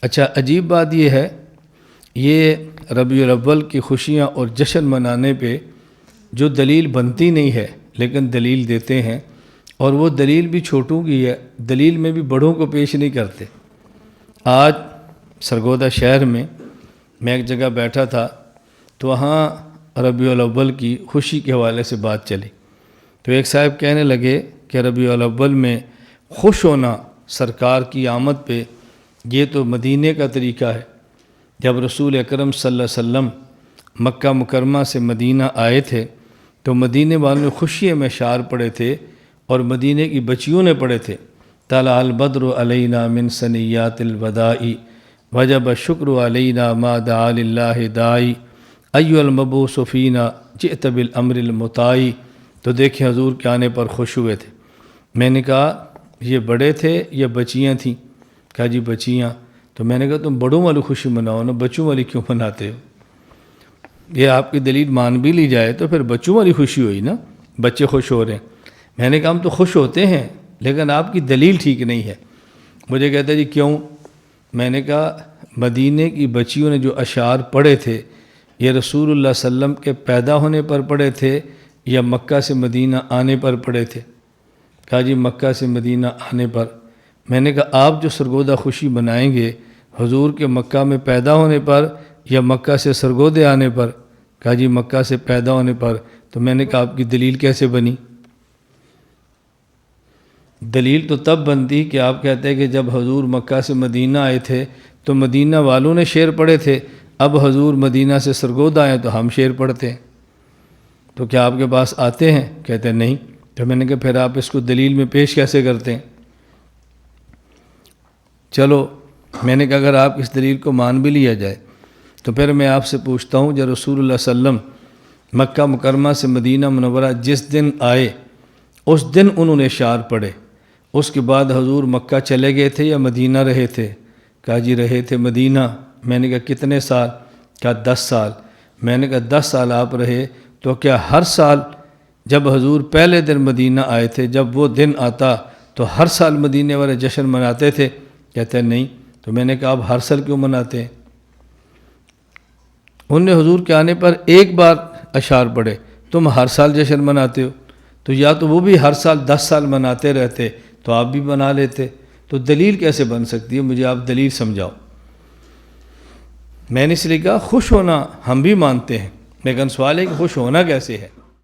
اچھا، عجیب بات یہ ہے، یہ ربیع الاول کی خوشیاں اور جشن منانے پہ جو دلیل بنتی نہیں ہے لیکن دلیل دیتے ہیں، اور وہ دلیل بھی چھوٹوں کی ہے، دلیل میں بھی بڑوں کو پیش نہیں کرتے۔ آج سرگودہ شہر میں ایک جگہ بیٹھا تھا تو وہاں ربیع الاول کی خوشی کے حوالے سے بات چلی، تو ایک صاحب کہنے لگے کہ ربیع الاول میں خوش ہونا سرکار کی آمد پہ، یہ تو مدینے کا طریقہ ہے۔ جب رسول اکرم صلی اللہ علیہ وسلم مکہ مکرمہ سے مدینہ آئے تھے تو مدینے والوں نے خوشی میں اشعار پڑھے تھے اور مدینے کی بچیوں نے پڑھے تھے، طلع البدر علینا من ثنیات الوداع وجب الشکر علینا ما دعا للہ داعی ایها المبعوث فینا جئت بالامر المطاع۔ تو دیکھیں حضور کے آنے پر خوش ہوئے تھے۔ میں نے کہا یہ بڑے تھے یا بچیاں تھیں؟ کہا جی بچیاں۔ تو میں نے کہا تم بڑوں والی خوشی مناؤ نا، بچوں والی کیوں مناتے ہو؟ یہ آپ کی دلیل مان بھی لی جائے تو پھر بچوں والی خوشی ہوئی نا، بچے خوش ہو رہے ہیں۔ میں نے کہا ہم تو خوش ہوتے ہیں لیکن آپ کی دلیل ٹھیک نہیں ہے۔ مجھے کہتا جی کیوں؟ میں نے کہا مدینے کی بچیوں نے جو اشعار پڑھے تھے یہ رسول اللہ صلی اللہ علیہ وسلم کے پیدا ہونے پر پڑھے تھے یا مکہ سے مدینہ آنے پر پڑھے تھے؟ کہا جی مکہ سے مدینہ آنے پر۔ میں نے کہا آپ جو سرگودہ خوشی منائیں گے حضور کے مکہ میں پیدا ہونے پر یا مکہ سے سرگودے آنے پر؟ کہا جی مکہ سے پیدا ہونے پر۔ تو میں نے کہا آپ کی دلیل کیسے بنی؟ دلیل تو تب بنتی کہ آپ کہتے ہیں کہ جب حضور مکہ سے مدینہ آئے تھے تو مدینہ والوں نے شعر پڑھے تھے، اب حضور مدینہ سے سرگودہ آئے تو ہم شعر پڑھتے ہیں، تو کیا آپ کے پاس آتے ہیں؟ کہتے ہیں نہیں۔ تو میں نے کہا پھر آپ اس کو دلیل میں پیش کیسے کرتے ہیں؟ چلو میں نے کہا اگر آپ اس دلیل کو مان بھی لیا جائے تو پھر میں آپ سے پوچھتا ہوں، جب رسول اللہ صلی اللہ علیہ وسلم مکہ مکرمہ سے مدینہ منورہ جس دن آئے اس دن انہوں نے اشعار پڑھے، اس کے بعد حضور مکہ چلے گئے تھے یا مدینہ رہے تھے؟ کہا جی رہے تھے مدینہ۔ میں نے کہا کتنے سال؟ کہا 10 سال۔ میں نے کہا 10 سال آپ رہے تو کیا ہر سال جب حضور پہلے دن مدینہ آئے تھے جب وہ دن آتا تو ہر سال مدینے والے جشن مناتے تھے؟ کہتے ہیں نہیں۔ تو میں نے کہا آپ ہر سال کیوں مناتے ہیں؟ انہوں نے حضور کے آنے پر ایک بار اشعار پڑھے، تم ہر سال جشن مناتے ہو، تو یا تو وہ بھی ہر سال 10 سال مناتے رہتے تو آپ بھی بنا لیتے، تو دلیل کیسے بن سکتی ہے؟ مجھے آپ دلیل سمجھاؤ۔ میں نے اس لیے کہا خوش ہونا ہم بھی مانتے ہیں لیکن سوال ہے کہ خوش ہونا کیسے ہے؟